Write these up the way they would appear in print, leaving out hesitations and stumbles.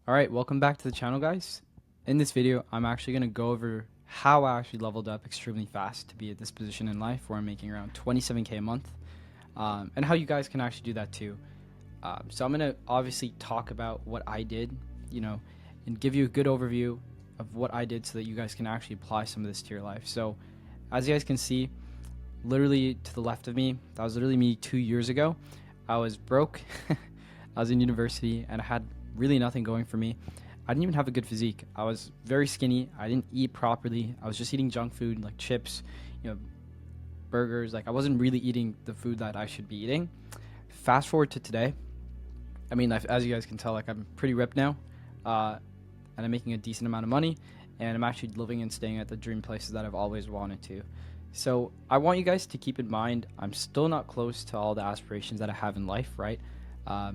Alright, welcome back to the channel, guys. In this video, I'm actually going to go over how I actually leveled up extremely fast to be at this position in life where I'm making around 27k a month, and how you guys can actually do that too. So I'm going to obviously talk about what I did, and give you a good overview of what I did so that you guys can actually apply some of this to your life. So as you guys can see, literally to the left of me, that was literally me 2 years ago. I was broke. I was in university and I had really nothing going for me. I didn't even have a good physique. I was very skinny. I didn't eat properly. I was just eating junk food like chips, burgers. Like I wasn't really eating the food that I should be eating. Fast forward to today. I mean, as you guys can tell, like I'm pretty ripped now, and I'm making a decent amount of money, and I'm actually living and staying at the dream places that I've always wanted to. So I want you guys to keep in mind, I'm still not close to all the aspirations that I have in life, right? I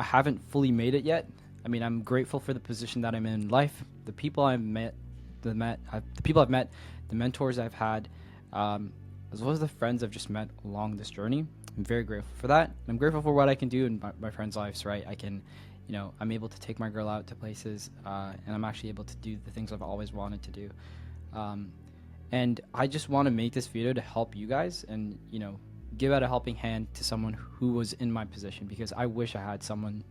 haven't fully made it yet. I mean, I'm grateful for the position that I'm in life, the people I've met, the people I've met, the mentors I've had, as well as the friends I've just met along this journey. I'm very grateful for that. I'm grateful for what I can do in my friends' lives, right? I'm able to take my girl out to places, and I'm actually able to do the things I've always wanted to do. And I just want to make this video to help you guys and, give out a helping hand to someone who was in my position, because I wish I had someone,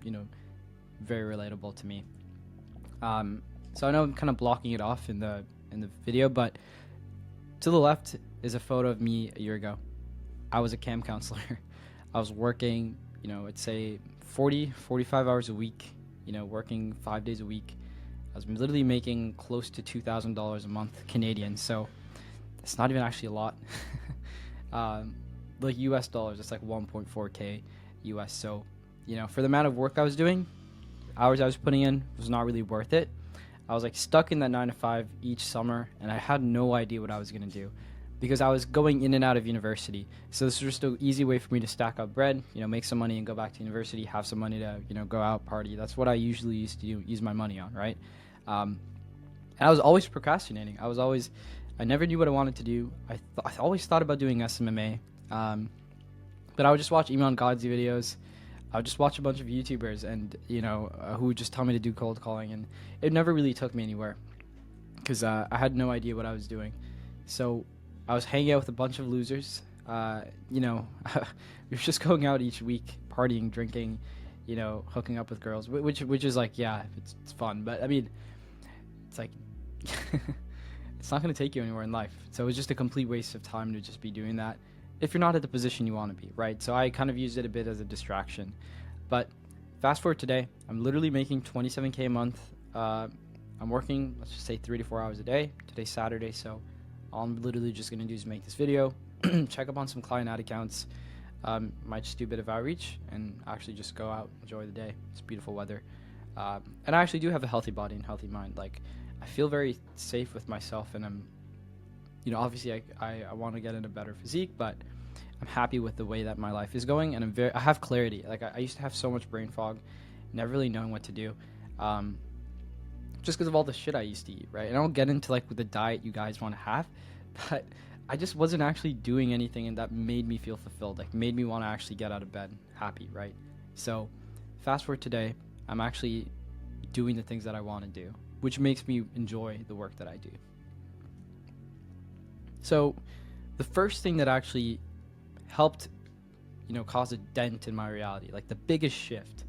very relatable to me. So I know I'm kind of blocking it off in the video, but to the left is a photo of me a year ago. I was a camp counselor. I was working, I'd say 45 hours a week, working 5 days a week. I was literally making close to $2,000 a month Canadian, so it's not even actually a lot. Like US dollars, it's like 1.4k US. So, for the amount of work I was doing, hours I was putting in, was not really worth it. I was like stuck in that 9 to 5 each summer, and I had no idea what I was gonna do because I was going in and out of university. So this was just an easy way for me to stack up bread, make some money and go back to university, have some money to, go out party. That's what I usually used to use my money on, right? And I was always procrastinating. I never knew what I wanted to do. I always thought about doing SMMA, but I would just watch Iman Godzi videos. I would just watch a bunch of YouTubers and, who would just tell me to do cold calling, and it never really took me anywhere because I had no idea what I was doing. So I was hanging out with a bunch of losers. We were just going out each week, partying, drinking, hooking up with girls, which is like, yeah, it's fun, but I mean, it's like it's not going to take you anywhere in life. So it was just a complete waste of time to just be doing that if you're not at the position you want to be, right? So I kind of used it a bit as a distraction. But fast forward today, I'm literally making 27k a month. I'm working, let's just say 3 to 4 hours a day. Today's Saturday, so all I'm literally just going to do is make this video, check up on some client ad accounts, might just do a bit of outreach, and actually just go out, enjoy the day. It's beautiful weather. And I actually do have a healthy body and healthy mind. Like, I feel very safe with myself, and I'm, obviously I want to get in a better physique, but I'm happy with the way that my life is going, and I have clarity. Like, I used to have so much brain fog, never really knowing what to do, just because of all the shit I used to eat, right? And I don't get into like with the diet you guys want to have, but I just wasn't actually doing anything, and that made me feel fulfilled, like made me want to actually get out of bed happy, right? So fast forward today, I'm actually doing the things that I want to do, which makes me enjoy the work that I do. So the first thing that actually helped, cause a dent in my reality, like the biggest shift,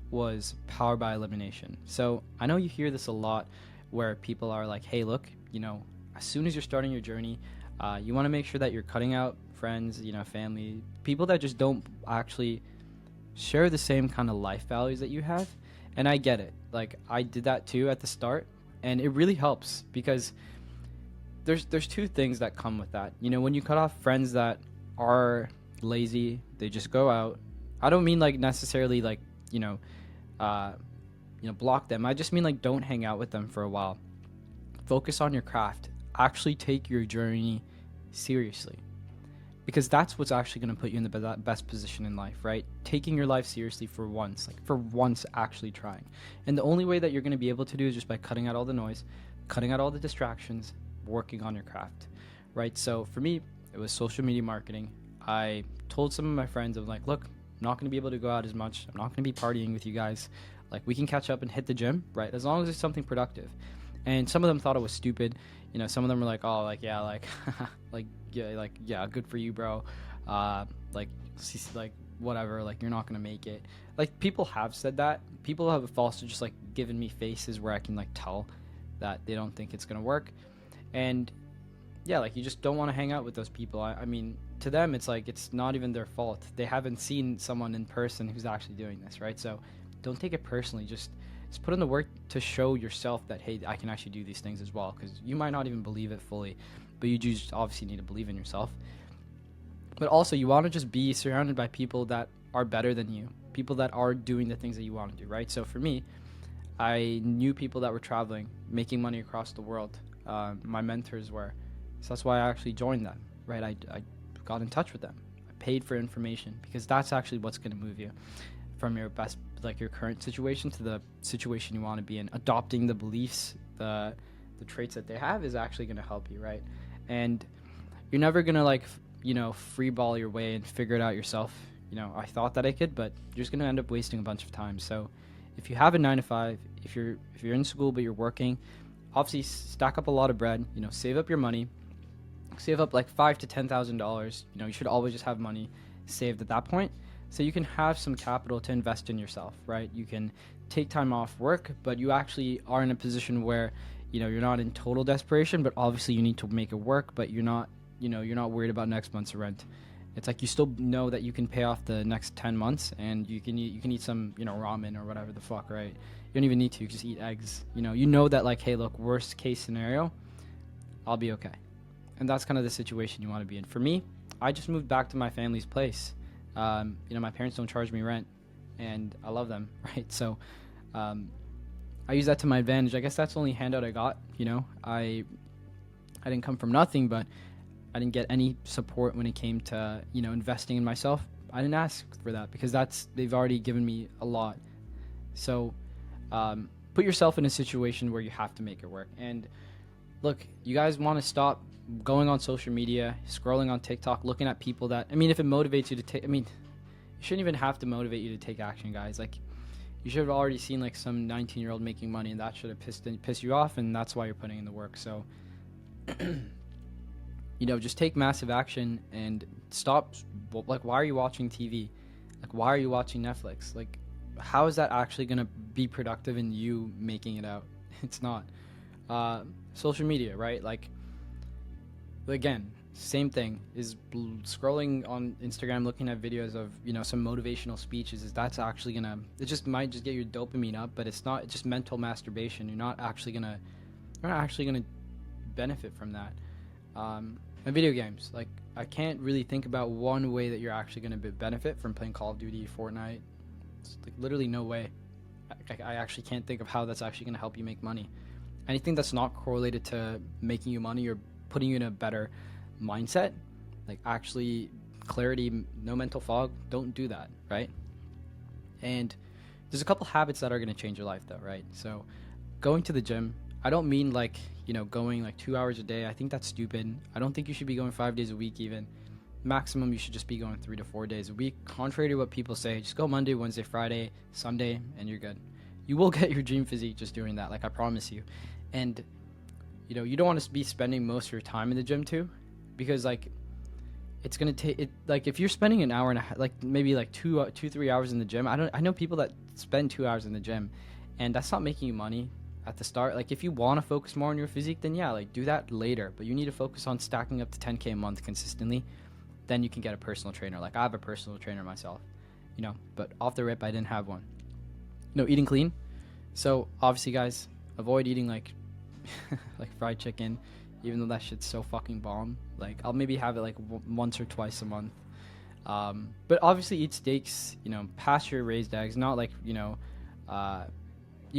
was power by elimination. So I know you hear this a lot where people are like, hey, look, as soon as you're starting your journey, you want to make sure that you're cutting out friends, family, people that just don't actually share the same kind of life values that you have. And I get it. Like, I did that too at the start, and it really helps because there's two things that come with that. When you cut off friends that are lazy, they just go out. I don't mean like necessarily like, block them. I just mean like don't hang out with them for a while. Focus on your craft. Actually take your journey seriously, because that's what's actually going to put you in the best position in life, right? Taking your life seriously for once, actually trying. And the only way that you're going to be able to do is just by cutting out all the noise, cutting out all the distractions, working on your craft, right? So for me, it was social media marketing. I told some of my friends, I'm like, look, I'm not going to be able to go out as much. I'm not going to be partying with you guys. Like, we can catch up and hit the gym, right? As long as it's something productive. And some of them thought it was stupid. You know, some of them were like, oh, like, yeah, like, yeah, good for you, bro. Like, whatever, like, you're not gonna make it. Like, people have said that. People have also just, like, given me faces where I can, like, tell that they don't think it's gonna work. And yeah, like, you just don't want to hang out with those people. I mean, to them, it's like, it's not even their fault. They haven't seen someone in person who's actually doing this, right? So don't take it personally. Just put in the work to show yourself that, hey, I can actually do these things as well, because you might not even believe it fully, but you just obviously need to believe in yourself. But also, you want to just be surrounded by people that are better than you, people that are doing the things that you want to do, right? So for me, I knew people that were traveling, making money across the world. My mentors were. So that's why I actually joined them, right? I got in touch with them. I paid for information, because that's actually what's going to move you from your best, like, your current situation to the situation you want to be in. Adopting the beliefs, the traits that they have is actually going to help you, right? And you're never going to, like, free ball your way and figure it out yourself. I thought that I could, but you're just going to end up wasting a bunch of time. So if you have a 9 to 5, if you're in school but you're working, obviously stack up a lot of bread, save up your money. Save up like $5,000 to $10,000. You should always just have money saved at that point, so you can have some capital to invest in yourself, right? You can take time off work, but you actually are in a position where you're not in total desperation, but obviously you need to make it work. But you're not worried about next month's rent. It's like you still know that you can pay off the next 10 months, and you can eat some ramen or whatever the fuck, right? You don't even need to just eat eggs. You know that, like, hey, look, worst case scenario, I'll be okay. And that's kind of the situation you want to be in. For me, I just moved back to my family's place. My parents don't charge me rent, and I love them, right? So I use that to my advantage. I guess that's the only handout I got. I didn't come from nothing, but I didn't get any support when it came to investing in myself. I didn't ask for that, because they've already given me a lot. So put yourself in a situation where you have to make it work. And look, you guys want to stop going on social media, scrolling on TikTok, looking at people that, if it motivates you to take, it shouldn't even have to motivate you to take action, guys. Like, you should have already seen, like, some 19-year-old making money, and that should have pissed you off, and that's why you're putting in the work. So, just take massive action and stop. Like, why are you watching TV? Like, why are you watching Netflix? Like, how is that actually going to be productive in you making it out? It's not. Social media, right? Like, again, same thing, is scrolling on Instagram, looking at videos of some motivational speeches. That's actually it just might just get your dopamine up, but it's just mental masturbation. You're not actually gonna benefit from that. And video games, like, I can't really think about one way that you're actually gonna benefit from playing Call of Duty, Fortnite. It's like literally no way. I actually can't think of how that's actually gonna help you make money. Anything that's not correlated to making you money or putting you in a better mindset, like actually clarity, no mental fog, don't do that, right? And there's a couple habits that are going to change your life, though, right? So going to the gym, I don't mean like going like 2 hours a day. I think that's stupid. I don't think you should be going 5 days a week. Even maximum, you should just be going 3 to 4 days a week. Contrary to what people say, just go Monday, Wednesday, Friday, Sunday, and you're good. You will get your dream physique just doing that, like, I promise you. And you don't want to be spending most of your time in the gym too, because like it's gonna take it. Like, if you're spending an hour and a half, like maybe like 3 hours in the gym, I know people that spend 2 hours in the gym, and that's not making you money at the start. Like, if you want to focus more on your physique, then yeah, like, do that later. But you need to focus on stacking up to 10K a month consistently. Then you can get a personal trainer. Like, I have a personal trainer myself, but off the rip, I didn't have one. Eating clean. So obviously, guys, avoid eating like like fried chicken, even though that shit's so fucking bomb. Like, I'll maybe have it like once or twice a month. But obviously eat steaks, pasture raised eggs, not like, you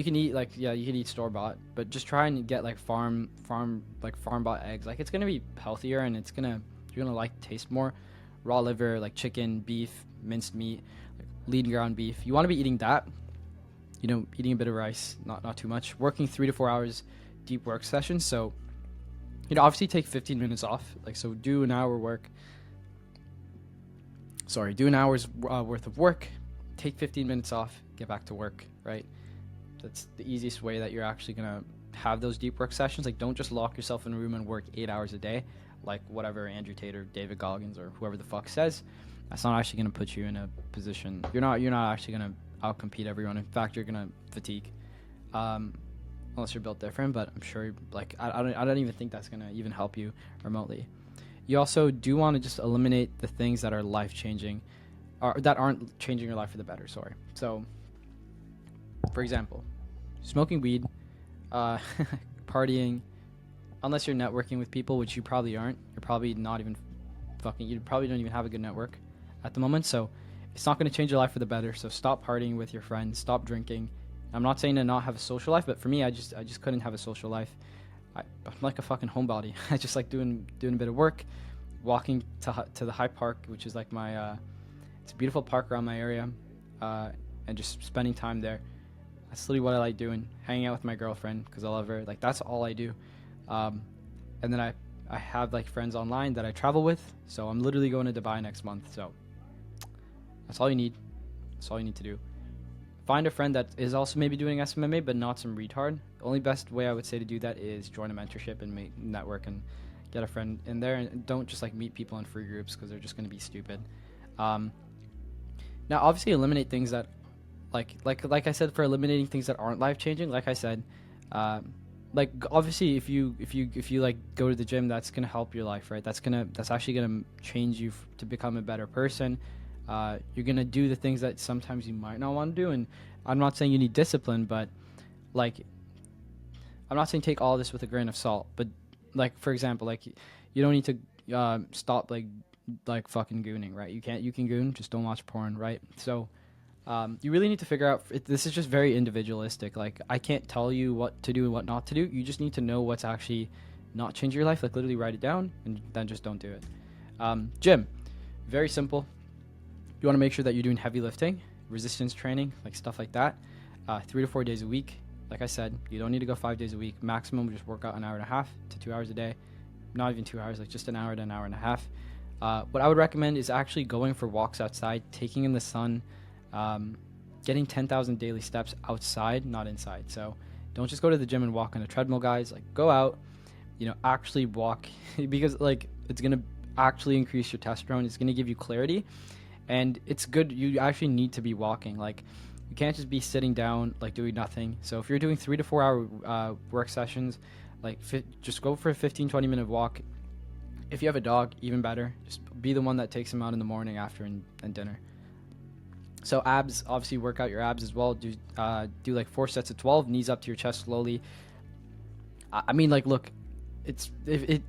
can eat like, yeah, you can eat store bought, but just try and get like farm bought eggs. Like, it's going to be healthier, and you're going to like taste more. Raw liver, like chicken, beef, minced meat, like lean ground beef. You want to be eating that, eating a bit of rice, not too much. Working 3 to 4 hours deep work sessions. So, obviously take 15 minutes off. Like, so do an hour's worth of work, take 15 minutes off, get back to work, right? That's the easiest way that you're actually gonna have those deep work sessions. Like, don't just lock yourself in a room and work 8 hours a day, like whatever Andrew Tate or David Goggins or whoever the fuck says. That's not actually gonna put you in a position. You're not actually gonna outcompete everyone. In fact, you're gonna fatigue, unless you're built different. But I'm sure, like, I don't even think that's gonna even help you remotely. You also do want to just eliminate the things that are life changing, or that aren't changing your life for the better. Sorry. So, for example, smoking weed, partying, unless you're networking with people, which you probably aren't. You're probably not even you probably don't even have a good network at the moment. So it's not going to change your life for the better. So stop partying with your friends, stop drinking. I'm not saying to not have a social life, but for me, I just couldn't have a social life. I'm like a fucking homebody. I just like doing a bit of work, walking to the High Park, which is like my it's a beautiful park around my area, and just spending time there. That's literally what I like doing. Hanging out with my girlfriend because I love her. Like, that's all I do. And then I have like friends online that I travel with. So I'm literally going to Dubai next month. So that's all you need. That's all you need to do. Find a friend that is also maybe doing SMMA, but not some retard. The only best way I would say to do that is join a mentorship and network and get a friend in there. And don't just like meet people in free groups because they're just going to be stupid. Now, obviously, eliminate things that like I said, for eliminating things that aren't life changing. Like I said, like obviously if you like go to the gym, that's gonna help your life, right? That's actually gonna change you to become a better person. You're gonna do the things that sometimes you might not want to do, and I'm not saying you need discipline, but like I'm not saying take all this with a grain of salt. But like, for example, like you don't need to stop like fucking gooning, right? You can goon, just don't watch porn, right? So you really need to figure out, this is just very individualistic. Like, I can't tell you what to do and what not to do. You just need to know what's actually not changing your life. Like, literally write it down and then just don't do it. Gym, very simple. You want to make sure that you're doing heavy lifting, resistance training, like stuff like that, 3 to 4 days a week. Like I said, you don't need to go 5 days a week. Maximum, just work out an hour and a half to 2 hours a day. Not even 2 hours, like just an hour to an hour and a half. What I would recommend is actually going for walks outside, taking in the sun, getting 10,000 daily steps outside, not inside. So don't just go to the gym and walk on a treadmill, guys. Like, go out, actually walk because like it's going to actually increase your testosterone. It's going to give you clarity, and it's good. You actually need to be walking. Like, you can't just be sitting down, like doing nothing. So if you're doing 3 to 4 hour work sessions, like just go for a 15-20 minute walk. If you have a dog, even better. Just be the one that takes him out in the morning after and dinner. So abs, obviously work out your abs as well. Do like 4 sets of 12, knees up to your chest slowly. I mean, like, look,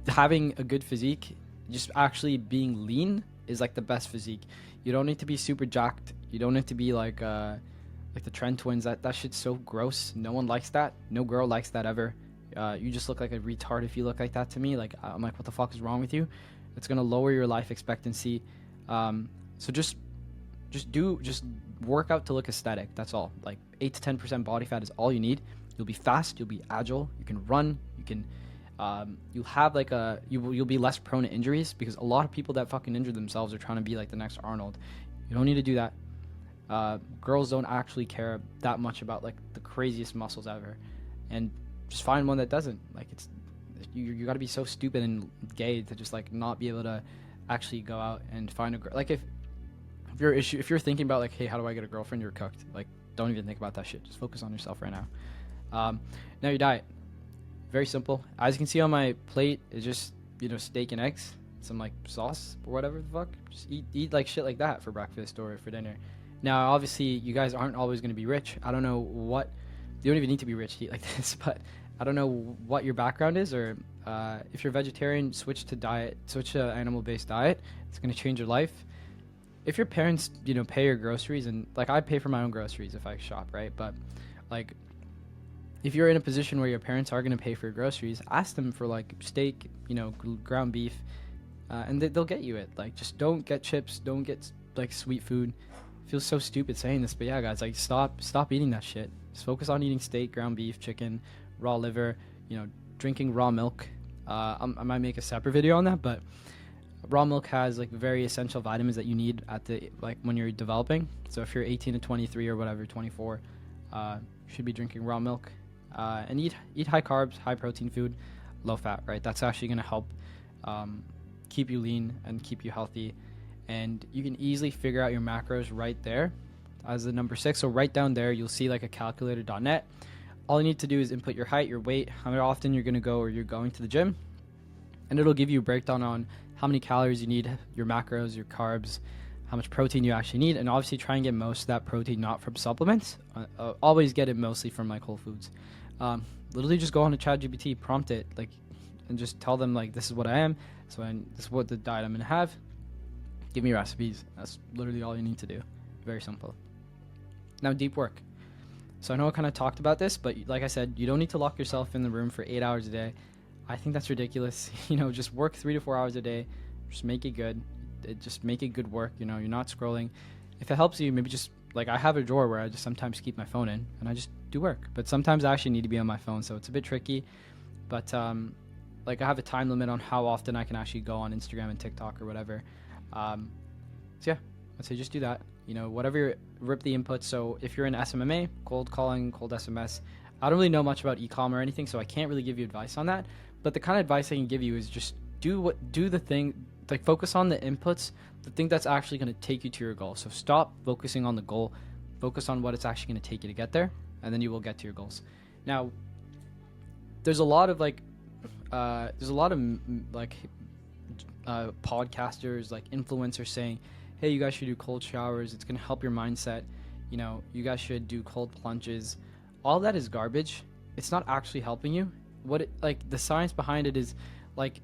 having a good physique, just actually being lean is like the best physique. You don't need to be super jacked. You don't need to be like the Trent twins. That shit's so gross. No one likes that. No girl likes that ever. You just look like a retard if you look like that to me. Like, I'm like, what the fuck is wrong with you? It's gonna lower your life expectancy. So just work out to look aesthetic. That's all. Like 8 to 10% body fat is all you need. You'll be fast. You'll be agile. You can run. You can. You'll have like you'll be less prone to injuries, because a lot of people that fucking injure themselves are trying to be like the next Arnold. You don't need to do that. Girls don't actually care that much about like the craziest muscles ever, and just find one that doesn't. Like, it's you got to be so stupid and gay to just like not be able to actually go out and find a girl. Like, if you're thinking about like, hey, how do I get a girlfriend, you're cooked. Like, don't even think about that shit. Just focus on yourself right now. Now, your diet, very simple. As you can see on my plate, it's just steak and eggs, some like sauce or whatever the fuck. Just eat like shit like that for breakfast or for dinner. Now, obviously, you guys aren't always going to be rich. I don't know what. You don't even need to be rich to eat like this, but I don't know what your background is, or if you're vegetarian, switch to animal-based diet. It's going to change your life. If your parents, pay your groceries, and like I pay for my own groceries if I shop, right? But like, if you're in a position where your parents are going to pay for your groceries, ask them for like steak, ground beef, and they'll get you it. Like, just don't get chips, don't get like sweet food. It feels so stupid saying this, but yeah, guys, like stop eating that shit. Just focus on eating steak, ground beef, chicken, raw liver, drinking raw milk. I might make a separate video on that, but raw milk has like very essential vitamins that you need when you're developing. So if you're 18 to 23 or whatever, 24, You should be drinking raw milk, and eat high carbs, high protein food, low fat. Right, that's actually going to help keep you lean and keep you healthy. And you can easily figure out your macros right there as the number 6. So right down there, you'll see like a calculator.net. All you need to do is input your height, your weight, how often you're going to go or you're going to the gym, and it'll give you a breakdown on how many calories you need, your macros, your carbs, how much protein you actually need, and obviously try and get most of that protein not from supplements. Always get it mostly from like Whole Foods. Literally just go on to ChatGPT, prompt it, like, and just tell them like, this is what I am, this is what the diet I'm gonna have. Give me recipes. That's literally all you need to do. Very simple. Now, deep work. So I know I kind of talked about this, but like I said, you don't need to lock yourself in the room for 8 hours a day. I think that's ridiculous. Just work 3 to 4 hours a day. Just make it good. Just make it good work. You're not scrolling. If it helps you, maybe just like I have a drawer where I just sometimes keep my phone in and I just do work. But sometimes I actually need to be on my phone, so it's a bit tricky. But like I have a time limit on how often I can actually go on Instagram and TikTok or whatever. So yeah, I'd say just do that. Whatever, rip the inputs. So if you're in SMMA, cold calling, cold SMS, I don't really know much about e-com or anything, so I can't really give you advice on that. But the kind of advice I can give you is just do the thing, like focus on the inputs, the thing that's actually going to take you to your goal. So stop focusing on the goal, focus on what it's actually going to take you to get there, and then you will get to your goals. Now, there's a lot of podcasters, like influencers saying, hey, you guys should do cold showers. It's going to help your mindset. You guys should do cold plunges. All that is garbage. It's not actually helping you. The science behind it is like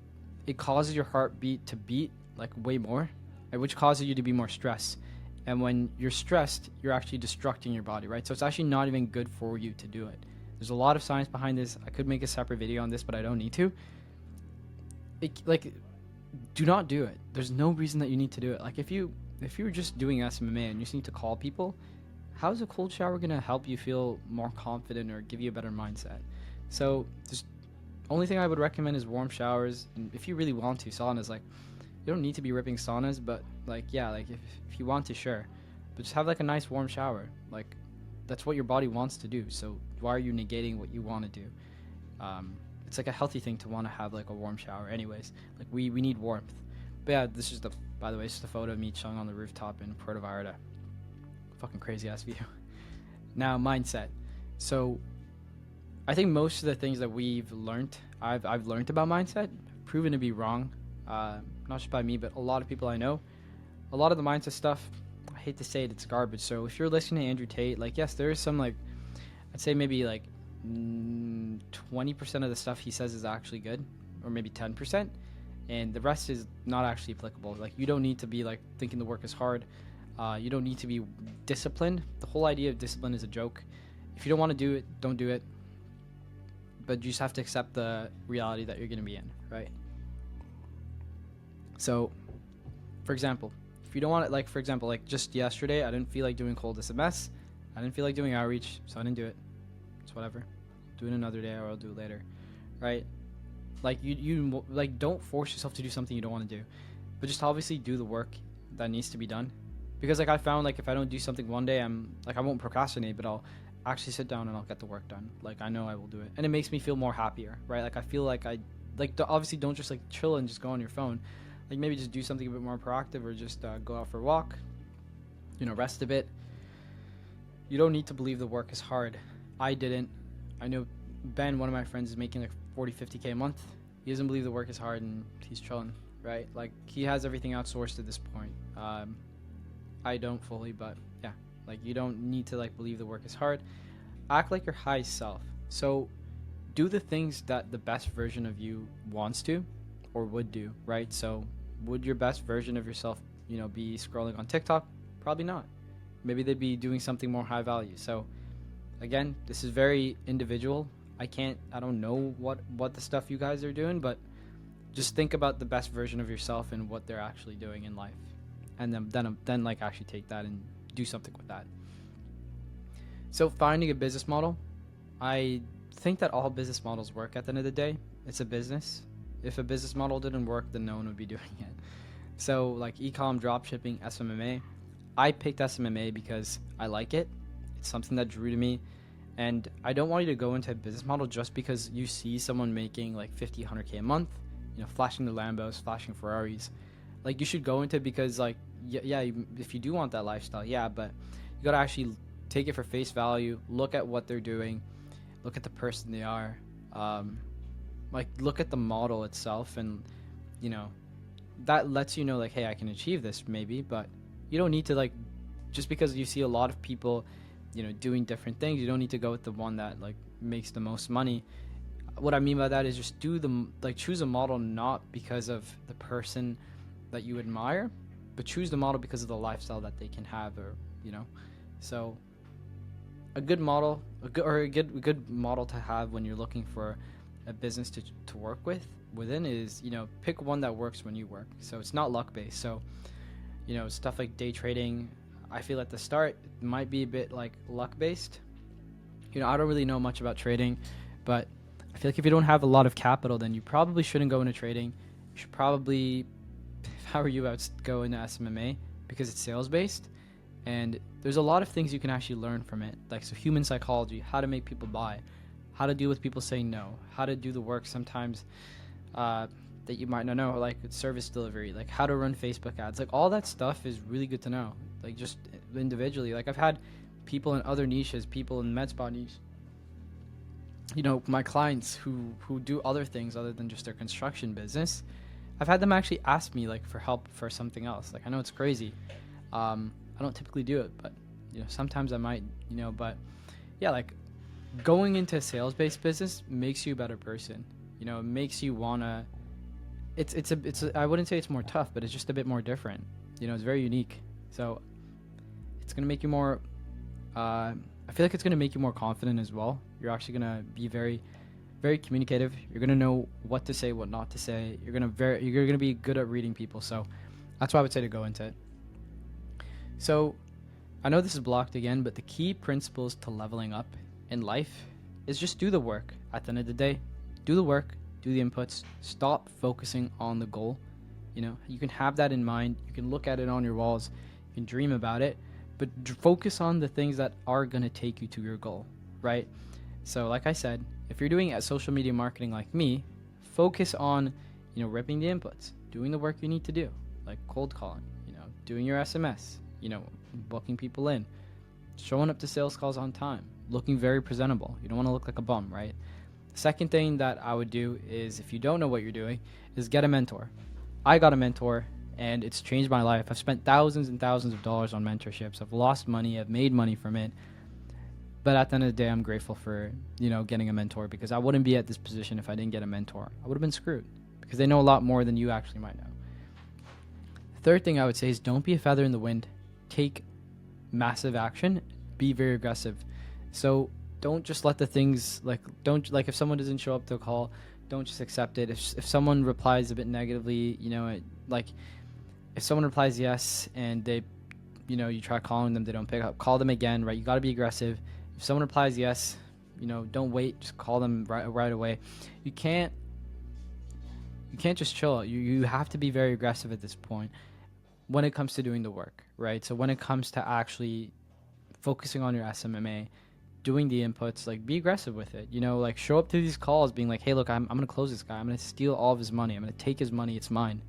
it causes your heartbeat to beat like way more, which causes you to be more stressed. And when you're stressed, you're actually destructing your body, right? So it's actually not even good for you to do it. There's a lot of science behind this. I could make a separate video on this, but I don't need to. Do not do it. There's no reason that you need to do it. Like if you were just doing SMMA and you just need to call people, how is a cold shower going to help you feel more confident or give you a better mindset? So just only thing I would recommend is warm showers. And if you really want to, saunas, like you don't need to be ripping saunas, but if you want to, sure, but just have like a nice warm shower. Like that's what your body wants to do. So why are you negating what you want to do? It's like a healthy thing to want to have like a warm shower anyways. Like we need warmth. But yeah, this is the photo of me chilling on the rooftop in Puerto Vallarta. Fucking crazy ass view. Now, mindset. So I think most of the things that I've learned about mindset, proven to be wrong. Not just by me, but a lot of people I know. A lot of the mindset stuff, I hate to say it, it's garbage. So if you're listening to Andrew Tate, like yes, there is some I'd say maybe 20% of the stuff he says is actually good, or maybe 10%, and the rest is not actually applicable. Like you don't need to be thinking the work is hard. You don't need to be disciplined. The whole idea of discipline is a joke. If you don't want to do it, don't do it. But you just have to accept the reality that you're going to be in, right? So, for example, if you don't want it, just yesterday, I didn't feel like doing cold SMS. I didn't feel like doing outreach, so I didn't do it. It's whatever. Do it another day, or I'll do it later, right? You don't force yourself to do something you don't want to do, but just obviously do the work that needs to be done. Because I found if I don't do something one day, I won't procrastinate, but I'll actually sit down and I'll get the work done. I know I will do it, and it makes me feel more happier, right? I feel obviously don't just chill and just go on your phone. Maybe just do something a bit more proactive, or just go out for a walk, rest a bit. You don't need to believe the work is hard. I didn't. I know Ben, one of my friends, is making 40, 50K a month. He doesn't believe the work is hard, and he's chilling, right? He has everything outsourced at this point. I don't fully, but yeah, you don't need to believe the work is hard. Act like your high self. So do the things that the best version of you wants to or would do, right? So would your best version of yourself, be scrolling on TikTok? Probably not. Maybe they'd be doing something more high value. So again, this is very individual. I don't know what the stuff you guys are doing, but just think about the best version of yourself and what they're actually doing in life. And then actually take that and do something with that. So finding a business model, I think that all business models work at the end of the day. It's a business. If a business model didn't work, then no one would be doing it. So e-com, dropshipping, SMMA. I picked SMMA because I like it. It's something that drew to me. And I don't want you to go into a business model just because you see someone making like 50, 100K a month, flashing the Lambos, flashing Ferraris. Like, you should go into it because, like, if you do want that lifestyle, yeah, but you got to actually take it for face value, look at what they're doing, look at the person they are, like, look at the model itself, and, that lets you know, like, hey, I can achieve this maybe, but you don't need to, like, just because you see a lot of people, doing different things, you don't need to go with the one that, like, makes the most money. What I mean by that is just choose a model not because of the person that you admire, but choose the model because of the lifestyle that they can have, or so a good model, a good model to have when you're looking for a business to work within is, pick one that works when you work. So it's not luck based. So stuff like day trading, I feel at the start it might be a bit like luck based. I don't really know much about trading, but I feel like if you don't have a lot of capital, then you probably shouldn't go into trading. You should probably, if I were you, I would go into SMMA because it's sales based, and there's a lot of things you can actually learn from it. Like, so human psychology, how to make people buy, how to deal with people saying no, how to do the work sometimes that you might not know, like service delivery, like how to run Facebook ads. Like, all that stuff is really good to know, like, just individually. Like, I've had people in other niches, people in med spa niche, my clients who do other things other than just their construction business. I've had them actually ask me, like, for help for something else. Like, I know it's crazy. I don't typically do it, but sometimes I might, but yeah, like, going into a sales-based business makes you a better person. It makes you wanna. It's I wouldn't say it's more tough, but it's just a bit more different. It's very unique. So it's gonna make you more. I feel like it's gonna make you more confident as well. You're actually gonna be very, very communicative. You're gonna know what to say, what not to say. You're gonna be good at reading people. So that's why I would say to go into it. So I know this is blocked again, but the key principles to leveling up in life is just do the work. At the end of the day, do the work, do the inputs, stop focusing on the goal. You can have that in mind. You can look at it on your walls. You can dream about it, but focus on the things that are going to take you to your goal, right? So like I said, if you're doing social media marketing like me, focus on, ripping the inputs, doing the work you need to do, like cold calling, doing your SMS, booking people in, showing up to sales calls on time, looking very presentable. You don't want to look like a bum, right? Second thing that I would do is, if you don't know what you're doing, is get a mentor. I got a mentor, and it's changed my life. I've spent thousands and thousands of dollars on mentorships. I've lost money. I've made money from it. But at the end of the day, I'm grateful for, getting a mentor, because I wouldn't be at this position if I didn't get a mentor. I would have been screwed, because they know a lot more than you actually might know. Third thing I would say is, don't be a feather in the wind. Take massive action. Be very aggressive. So don't just let the things, if someone doesn't show up to a call, don't just accept it. If someone replies a bit negatively, if someone replies yes and they, you try calling them, they don't pick up, call them again, right? You got to be aggressive. If someone replies yes, don't wait, just call them right away. You can't just chill. You have to be very aggressive at this point when it comes to doing the work, right? So when it comes to actually focusing on your SMMA, doing the inputs, like, be aggressive with it. Show up to these calls being like, hey, look, I'm gonna close this guy. I'm gonna steal all of his money. I'm gonna take his money. It's mine.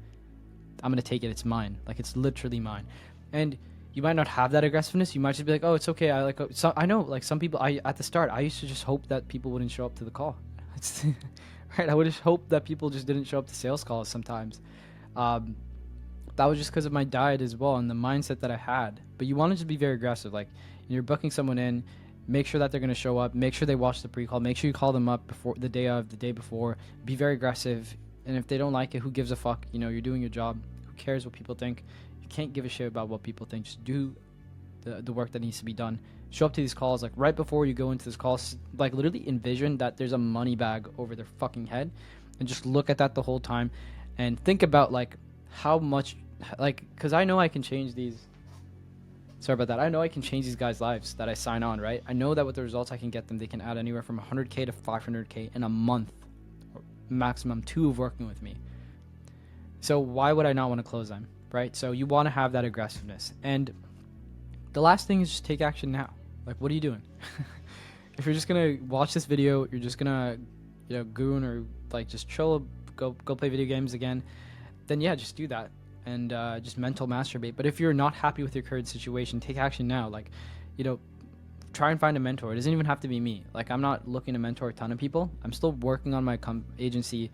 I'm gonna take it. It's mine. Like, it's literally mine. And you might not have that aggressiveness. You might just be like, oh, it's okay. I know, like, some people, at the start, I used to just hope that people wouldn't show up to the call. Right? I would just hope that people just didn't show up to sales calls sometimes. That was just because of my diet as well and the mindset that I had. But you want to just be very aggressive. Like, you're booking someone in, make sure that they're going to show up, make sure they watch the pre-call, make sure you call them up before the day before. Be very aggressive. And if they don't like it, who gives a fuck? You're doing your job. Who cares what people think? You can't give a shit about what people think. Just do the work that needs to be done. Show up to these calls, like, right before you go into this call, like, literally envision that there's a money bag over their fucking head, and just look at that the whole time and think about, like, how much, like, because I know I can change these. Sorry about that. I know I can change these guys' lives that I sign on, right? I know that with the results I can get them, they can add anywhere from 100K to 500K in a month, or maximum 2 of working with me. So why would I not want to close them, right? So you want to have that aggressiveness. And the last thing is just take action now. Like, what are you doing? if you're just gonna watch this video, you're just gonna, goon or like just chill, go play video games again, then yeah, just do that and just mental masturbate. But if you're not happy with your current situation, take action now. Like, try and find a mentor. It doesn't even have to be me. Like, I'm not looking to mentor a ton of people. I'm still working on my agency,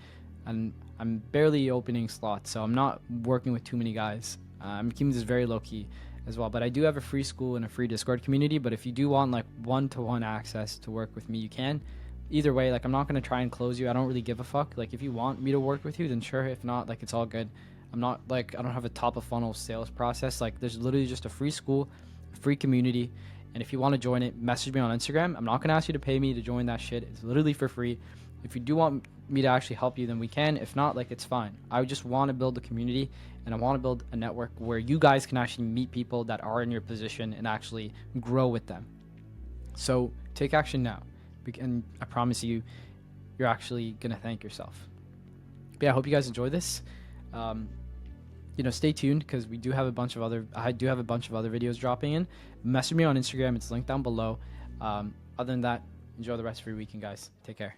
and I'm barely opening slots, so I'm not working with too many guys. I'm keeping this very low key as well. But I do have a free school and a free Discord community. But if you do want like one-to-one access to work with me, you can. Either way, like, I'm not gonna try and close you. I don't really give a fuck. Like, if you want me to work with you, then sure. If not, like, it's all good. I'm not like, I don't have a top of funnel sales process. Like, there's literally just a free school, a free community, and if you want to join it, message me on Instagram. I'm not gonna ask you to pay me to join that shit. It's literally for free. If you do want me to actually help you, then we can. If not, like, it's fine. I just want to build a community, and I want to build a network where you guys can actually meet people that are in your position and actually grow with them. So take action now, and I promise you, you're actually gonna thank yourself. But yeah, I hope you guys enjoy this. Stay tuned because I do have a bunch of other videos dropping in. Message me on Instagram. It's linked down below. Other than that, enjoy the rest of your weekend, guys. Take care.